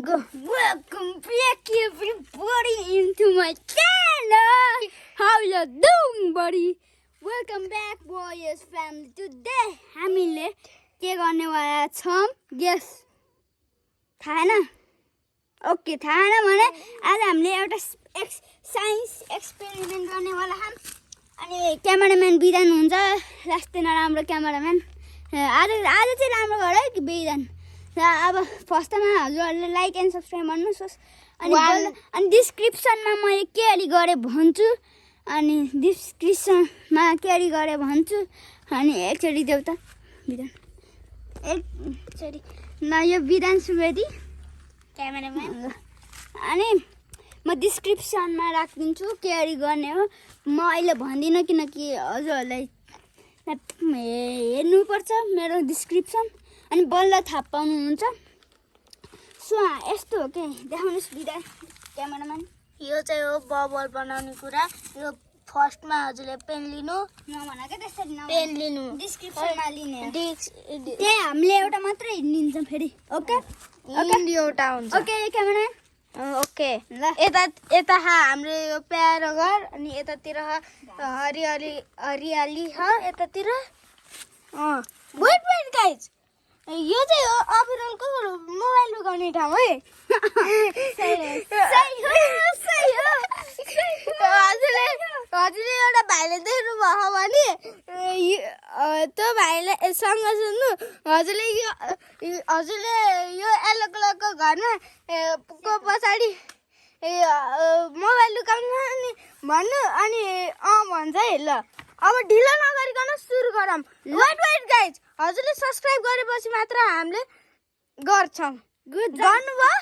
Welcome back everybody into my channel. How you doing, buddy? Welcome back, Warriors family. Today हामीले के गर्नेवाला छौं? Guess. थाहा न? ओके, थाहा न भने आज हामीले एउटा साइन्स एक्सपेरिमेन्ट गर्नेवाला छौं. अनि क्यामेराम्यान बिदान हुन्छ. लास्टै नराम्रो क्यामेराम्यान. आज चाहिँ राम्रो गरे कि बिदान. अब फर्स्टमा हजुरहरूले लाइक एन्ड सब्सक्राइब गर्नुहोस्. अनि डिस्क्रिप्सनमा मैले के गरे भन्छु. अनि डिस्क्रिप्सनमा के गरे भन्छु. अनि एकचोटि देऊ त बिदान. एकचोटि न यो बिदान सुवेदी क्यामेराम्यान. अनि म डिस्क्रिप्सनमा राखिदिन्छु के गर्ने हो. म अहिले भन्दिनँ किनकि हजुरहरूलाई हेर्नुपर्छ मेरो डिस्क्रिप्सन. अनि बल्ल थाहा पाउनुहुन्छ. सो यस्तो हो के देखाउनुहोस् बिदान क्यामेराम्यान. यो चाहिँ हो बबल बनाउने कुरा. यो फर्स्टमा हजुरले पेन लिनु. नभन के त्यसरी पेन लिनु. डिस्क्रिप्सनमा लिने. त्यही हामीले एउटा मात्रै लिन्छौँ फेरि. ओके एउटा हुन्छ. Okay cameraman. ओके ल यता हाम्रो यो प्यारो घर. अनि यतातिर हरियाली छ यतातिर. वेट गाइज, यो चाहिँ हो अभिरलको मोबाइल लुकाउने ठाउँ है. हजुरले एउटा भाइले देख्नु भयो भने त्यो भाइले सँग सुन्नु. हजुरले यो येल्लो कलरको घरमा को पछाडि मोबाइल लुकाउनु अनि भन्नु. अनि भन्छ है. ल अब ढिलो नगरिकन सुरु गरौँ. वेट गाइज, हजुरले सब्सक्राइब गरेपछि मात्र हामीले गर्छौँ. गर्नुभयो?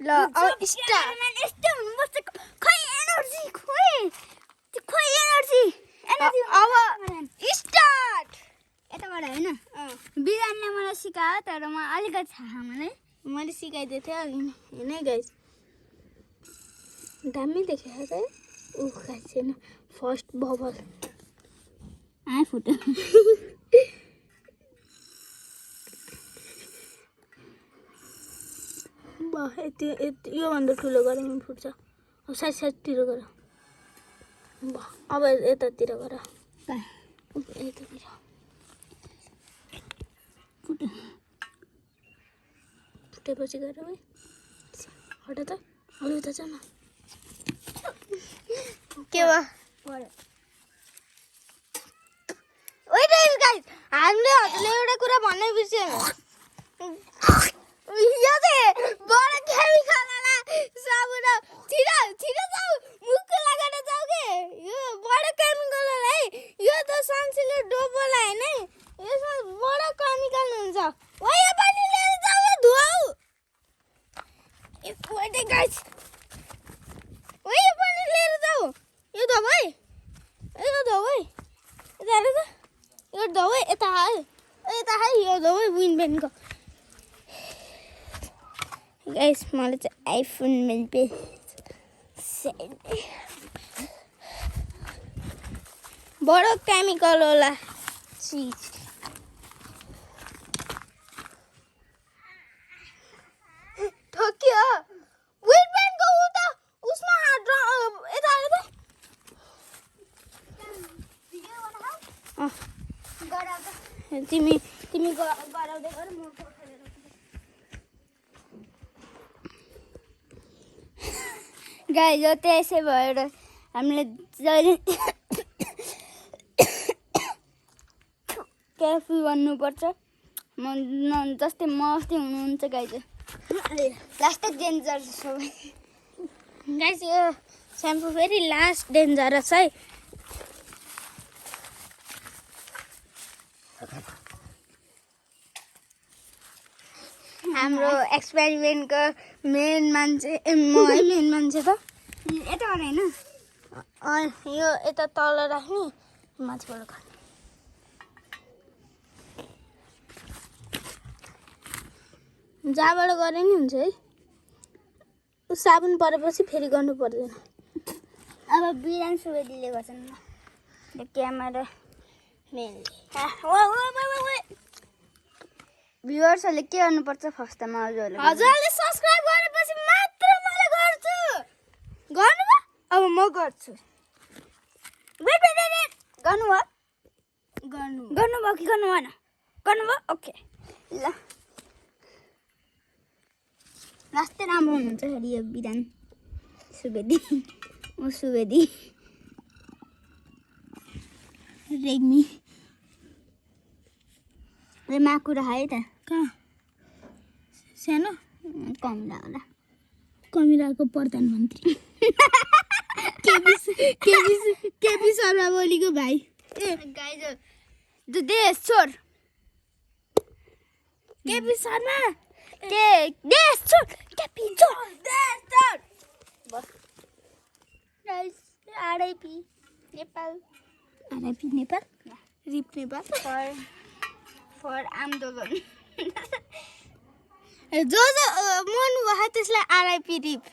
ल अब स्टार्ट. यस्तो हुनुपर्छ. खोइ एनर्जी अब स्टार्ट. यताबाट होइन बिरानले मलाई सिकायो. तर म अलिकति थाहा मलाई. मैले सिकाइदिएको थिएँ होइन गाइज. दामी देखेको है. गाइज छैन. फर्स्ट बबल फुट्यो. योभन्दा ठुलो गऱ्यो भने फुट्छ. अब साइडतिर गर. अब यतातिर गर. यतातिर फुटेपछि गर है. हट त. अरू त जान के भयो. हामीले हजुरले एउटा कुरा भन्नै बिर्स्यौँ. यो चाहिँ बडा केमिकल वाला साबुन हो. छिटो जाऊ. मुखको लगाएर जाऊ के. यो बडा केमिकल होला है. यो त सनसिल्क डोबोला होइन है. यसमा बडा केमिकल हुन्छ. यो पानी लिएर जाऊ. यो धुवाउ. एकपल्ट गाइस. यो पानी लिएर जाऊ. यो धोऊ है. यो धोऊ है. यो धोऊ है. यता है. यो धोऊ है विन पेनको. गाइस मलाई चाहिँ आइफोन मिल्पे बडो केमिकल होला चिज. ठोक्यो. विन पेनको उता उसमा यता आएर तिमी गराउँदै गर. म गाई जो त्यसै भएर हामीले जहिले क्याफी भन्नुपर्छ. जस्तै म अस्ति हुनुहुन्छ गाई चाहिँ लास्टै डेन्जर सबै. गाइस यो स्याम्पू फेरि लास्ट डेन्जरस है. हाम्रो एक्सपेरिमेन्टको मेन मान्छे म है. मेन मान्छे त यताबाट होइन. यो यता तल राख्ने माथिबाट खाने. जहाँबाट गरे नि हुन्छ है. साबुन परेपछि फेरि गर्नु पर्दैन. अब बिरान सुवेदीले गर्छन्. क्यामेरा मेनले भ्युअर्सहरूले के गर्नुपर्छ फर्स्टमा हजुरहरूले सब्सक्राइब गरेपछि गर्छु वेट वेट वेट गर्नुभयो गर्नु गर्नुभयो कि गर्नु भएन गर्नुभयो ओके ल लास्टै राम्रो हुनुहुन्छ फेरि यो विधान सुवेदी ओ सुवेदी रेग्मी रे माकुरा है त कहाँ सानो कमिला होला कमिराको प्रधानमन्त्री केपी शर्मा ओलीको भाइ गाइज देश छोड केपी शर्मा देश छोड केपी छोड guys RIP Nepal RIP Nepal RIP Nepal फर आन्दोलन जो मर्नु भयो त्यसलाई आरआइपी रिप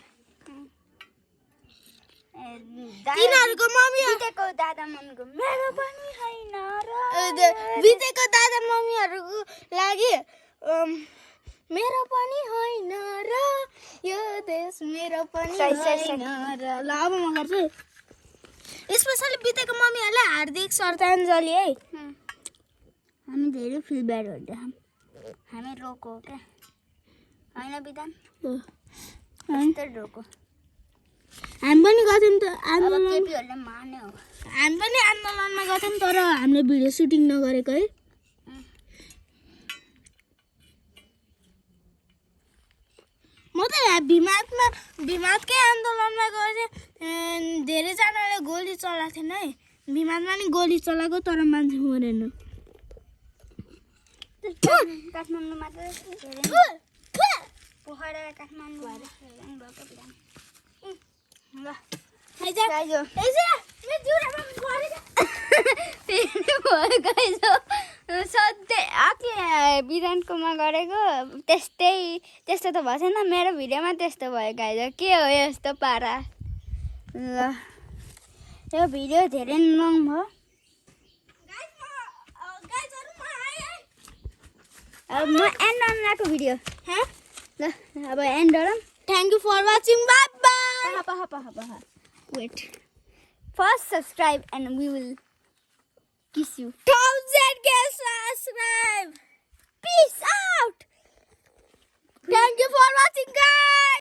तिनीहरूको मम्मी बितेको दादा मम्मीको मेरो पनि होइन र बितेको दादा मम्मीहरूको लागि मेरो पनि होइन र यो देश मेरो पनि होइन र ल अब म गर्छु स्पेसली बितेको मम्मीहरूलाई हार्दिक श्रद्धाञ्जली है हामी धेरै फिल ब्याड हुँदैछौँ हामी रोको क्या होइन विधान त्यस्तै रोको हामी पनि गथ्यौँ त अब आन्दोलन केपीहरूले मान्यो हामी पनि आन्दोलनमा गथ्यौँ तर हामीले भिडियो सुटिङ नगरेको है म त भीमातकै आन्दोलनमा गएको थिएँ धेरैजनाले गोली चलाएको थिएन है भीमातमा नि गोली चलाएको तर मान्छे मरेन काठमाडौँमा त पोखरा काठमाडौँ भएर भएको विधान ल सधैँ अस्ति विधानकोमा गरेको त्यस्तो त भएको छैन मेरो भिडियोमा त्यस्तो भयो गाइज के हो यस्तो पारा ल यो भिडियो धेरै लङ भयो अब म एन्ड गर्नको भिडियो ल अब एन्ड गरौँ thank you for watching bye bye wait first subscribe and we will kiss you 1000 guys subscribe peace out thank you for watching guys